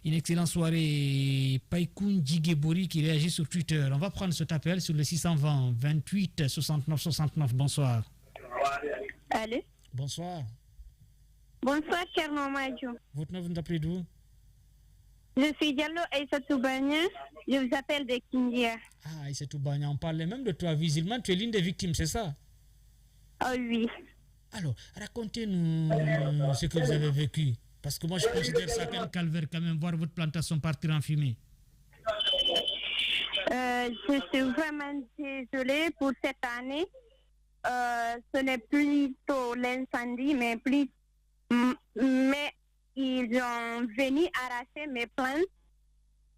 une excellente soirée. Paikoun Djigebori qui réagit sur Twitter. On va prendre cet appel sur le 620 28 69 69. Bonsoir. Allô? Bonsoir. Bonsoir, Kierno Madiou. Votre nom, vous nous appelez d'où? Je suis Diallo Aïssatou Banya. Je vous appelle de Kindia. Ah, Aïssatou Banya, on parlait même de toi visuellement. Tu es l'une des victimes, c'est ça? Oh oui. Alors, racontez-nous ce que vous avez vécu. Parce que moi, je considère ça comme un calvaire quand même, voir votre plantation partir en fumée. Je suis vraiment désolée pour cette année. Ce n'est plutôt l'incendie, mais ils ont venu arracher mes plantes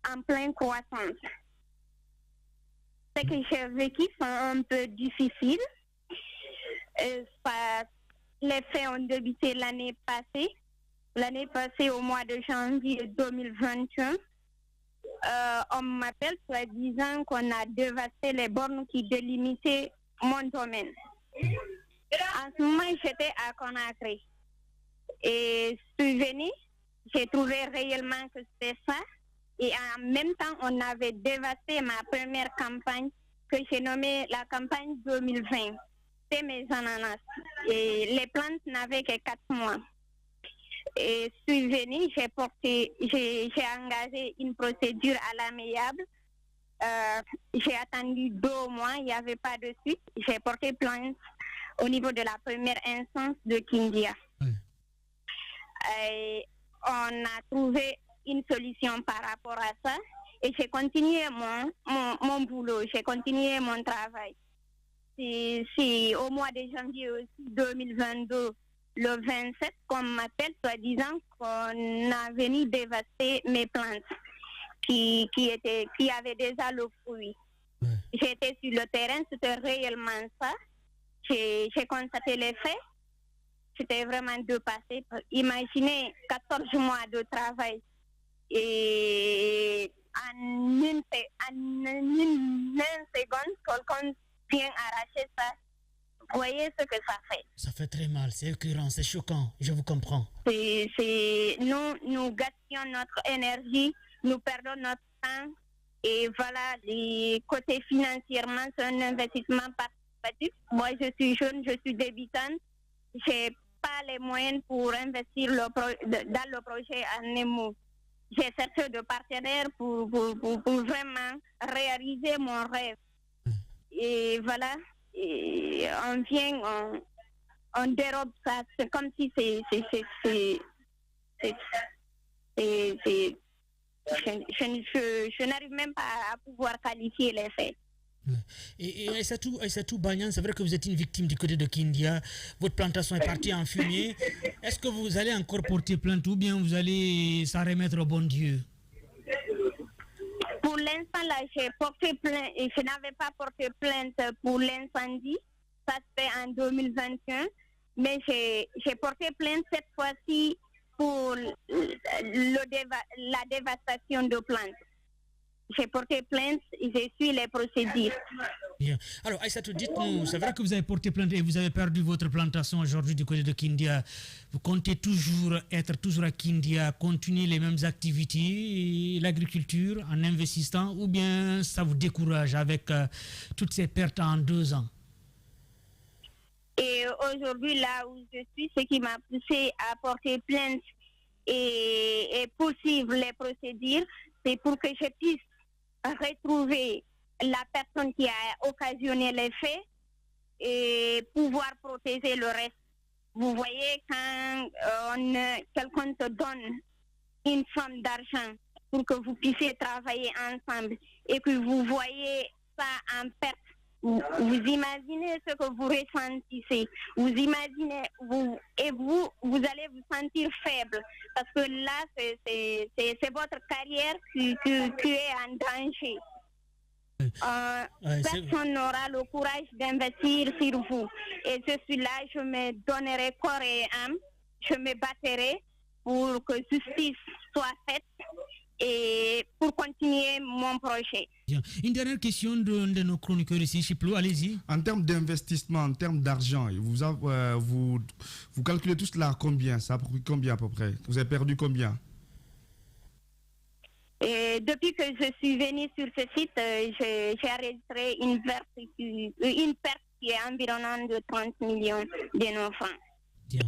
en pleine croissance. Ce que j'ai vécu sont un peu difficiles. Les faits ont débuté l'année passée. L'année passée, au mois de janvier 2021, on m'appelle soi-disant qu'on a dévasté les bornes qui délimitaient mon domaine. En ce moment, j'étais à Conakry. Et je suis venue, j'ai trouvé réellement que c'était ça. Et en même temps, on avait dévasté ma première campagne que j'ai nommée la campagne 2020. C'est mes ananas. Et les plantes n'avaient que 4 mois. Et je suis venue, j'ai engagé une procédure à l'amiable. J'ai attendu 2 mois, il n'y avait pas de suite. J'ai porté plainte au niveau de la première instance de Kindia. Et on a trouvé une solution par rapport à ça. Et j'ai continué mon boulot, j'ai continué mon travail. C'est au mois de janvier aussi 2022, le 27, qu'on m'appelle soi-disant qu'on a venu dévaster mes plantes qui avaient déjà le fruit. J'étais sur le terrain, c'était réellement ça. J'ai constaté les faits. C'était vraiment dépassé. Imaginez 14 mois de travail et en une seconde, quelqu'un vient arracher ça. Vous voyez ce que ça fait. Ça fait très mal, c'est écœurant, c'est choquant, je vous comprends. Nous gaspillons notre énergie, nous perdons notre temps et voilà, les côtés financièrement, c'est un investissement participatif. Moi, je suis jeune, je suis débutante, j'ai pas les moyens pour investir dans le projet à Nemo. J'ai cherché de partenaires pour vraiment réaliser mon rêve. Et voilà, et on vient, on dérobe ça. C'est comme si je n'arrive même pas à pouvoir qualifier les faits. Et Aïssatou Bagnan, c'est vrai que vous êtes une victime du côté de Kindia. Votre plantation est partie en fumée. Est-ce que vous allez encore porter plainte ou bien vous allez s'en remettre au bon Dieu? Pour l'instant, là, j'ai porté plainte et je n'avais pas porté plainte pour l'incendie. Ça se fait en 2021. Mais j'ai porté plainte cette fois-ci pour la dévastation de plantes. J'ai porté plainte et je suis les procédures. Bien. Alors, Aïssatou, dites-nous, c'est vrai que vous avez porté plainte et vous avez perdu votre plantation aujourd'hui du côté de Kindia. Vous comptez être toujours à Kindia, continuer les mêmes activités, l'agriculture en investissant, ou bien ça vous décourage avec toutes ces pertes en 2 ans? Et aujourd'hui, là où je suis, ce qui m'a poussé à porter plainte et poursuivre les procédures, c'est pour que je puisse retrouver la personne qui a occasionné les faits et pouvoir protéger le reste. Vous voyez, quand quelqu'un te donne une somme d'argent pour que vous puissiez travailler ensemble et que vous voyez ça en perte, vous imaginez ce que vous ressentissez. Vous imaginez, vous allez vous sentir faible parce que là, c'est votre carrière qui est en danger. Personne n'aura le courage d'investir sur vous. Et je suis là, je me donnerai corps et âme, je me battrai pour que justice soit faite et pour continuer mon projet. Bien. Une dernière question de nos chroniqueurs ici, Chiplo, allez-y. En termes d'investissement, en termes d'argent, vous calculez tout cela combien? Ça a pris combien à peu près? Vous avez perdu combien? Et depuis que je suis venue sur ce site, j'ai enregistré une perte qui est environnante de 30 millions de nos francs. Bien.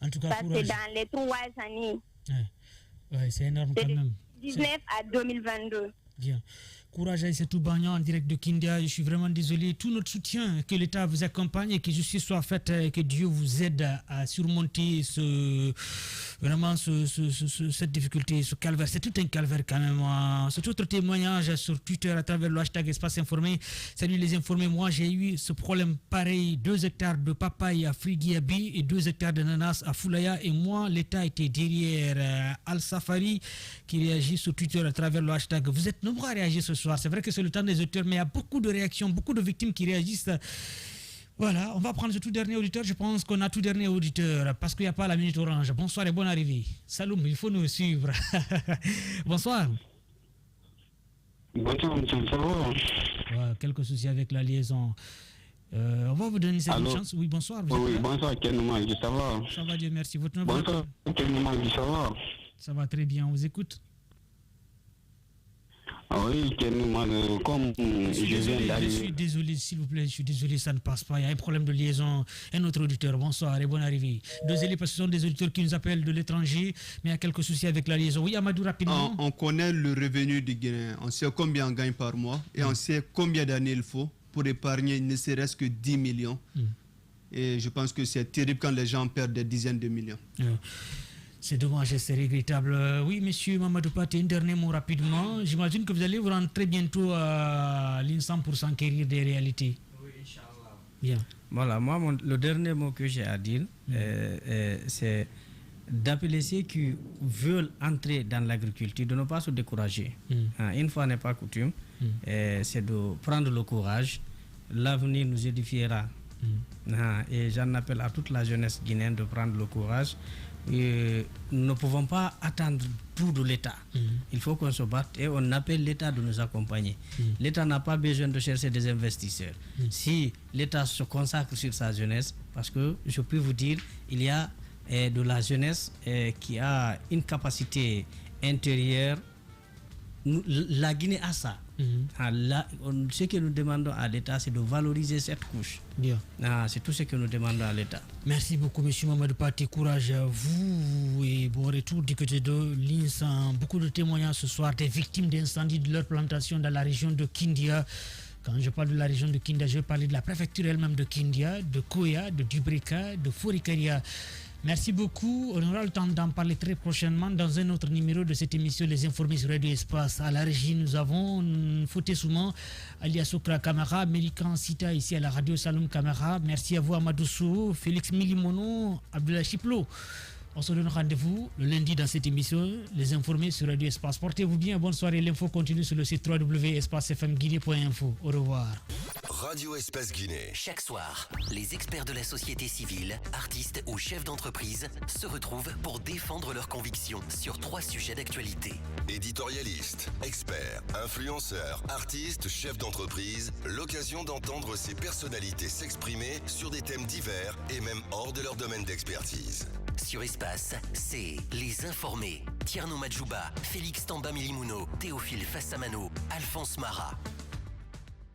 En tout cas, ça, c'est dans les 3 années. Ouais, c'est énorme quand même. 2019 à 2022. Bien. Courage à Aïssatou Bagnan en direct de Kindia. Je suis vraiment désolé. Tout notre soutien, que l'État vous accompagne et que justice soit faite et que Dieu vous aide à surmonter cette difficulté, ce calvaire. C'est tout un calvaire quand même. C'est autre témoignage sur Twitter à travers le hashtag Espace Informé. Salut les informés. Moi, j'ai eu ce problème pareil. 2 hectares de papaye à Frigiabi et 2 hectares d'ananas à Foulaya. Et moi, l'État était derrière. Al-Safari qui réagit sur Twitter à travers le hashtag. Vous êtes nombreux à réagir ce soir. C'est vrai que c'est le temps des auteurs, mais il y a beaucoup de réactions, beaucoup de victimes qui réagissent. Voilà, on va prendre ce tout dernier auditeur. Je pense qu'on a tout dernier auditeur parce qu'il n'y a pas la minute orange. Bonsoir et bonne arrivée. Saloum, il faut nous suivre. Bonsoir. Bonsoir, monsieur, ça va? Ouais, quelques soucis avec la liaison. On va vous donner cette chance. Oui, bonsoir. Oui, bonsoir, Kenouman, ça va? Ça va, Dieu merci. Votre nom? Bonsoir, Kenouman, ça va? Ça va très bien, on vous écoute. Ah oui, Kenouman, comme je suis désolé, s'il vous plaît, je suis désolé, ça ne passe pas. Il y a un problème de liaison. Un autre auditeur, bonsoir et bonne arrivée. Désolé parce que ce sont des auditeurs qui nous appellent de l'étranger, mais il y a quelques soucis avec la liaison. Oui, Amadou, rapidement. On connaît le revenu du Guinéen. On sait combien on gagne par mois et on sait combien d'années il faut pour épargner ne serait-ce que 10 millions. Et je pense que c'est terrible quand les gens perdent des dizaines de millions. C'est dommage, c'est regrettable. Oui, monsieur Mamadou Paté, un dernier mot rapidement. J'imagine que vous allez vous rendre très bientôt à l'INSAM pour s'enquérir des réalités. Oui, Inch'Allah. Bien. Voilà, moi, le dernier mot que j'ai à dire, c'est d'appeler ceux qui veulent entrer dans l'agriculture, de ne pas se décourager. Une fois n'est pas coutume, c'est de prendre le courage. L'avenir nous édifiera. Et j'en appelle à toute la jeunesse guinéenne de prendre le courage. Et nous ne pouvons pas attendre tout de l'État. Il faut qu'on se batte et on appelle l'État de nous accompagner. L'État n'a pas besoin de chercher des investisseurs. Si l'État se consacre sur sa jeunesse, parce que je peux vous dire, il y a de la jeunesse qui a une capacité intérieure. La Guinée a ça. Ce que nous demandons à l'État, c'est de valoriser cette couche. C'est tout ce que nous demandons à l'État. Merci beaucoup, M. Mamadou Paté. Courage à vous et bon retour du côté de l'INSAM. Beaucoup de témoignages ce soir des victimes d'incendies de leur plantation dans la région de Kindia. Quand je parle de la région de Kindia, je vais parler de la préfecture elle-même de Kindia, de Koya, de Dubreka, de Forikaria. Merci beaucoup. On aura le temps d'en parler très prochainement dans un autre numéro de cette émission Les Informés sur Radio Espace. À la régie, nous avons Fouté Souman, alias Sokra Kamara, Américain Sita ici à la radio Saloum Kamara. Merci à vous Amadou Sou, Félix Milimono, Abdoulaye Chiplo. On se donne rendez-vous le lundi dans cette émission Les Informés sur Radio Espace. Portez-vous bien, bonne soirée. L'info continue sur le site www.espacefmguinée.info. Au revoir. Radio Espace Guinée. Chaque soir, les experts de la société civile, artistes ou chefs d'entreprise se retrouvent pour défendre leurs convictions sur 3 sujets d'actualité. Éditorialistes, experts, influenceurs, artistes, chefs d'entreprise, l'occasion d'entendre ces personnalités s'exprimer sur des thèmes divers et même hors de leur domaine d'expertise. Sur Espace, c'est Les Informés. Tierno Madjouba, Félix Tamba Milimono, Théophile Fassamano, Alphonse Mara.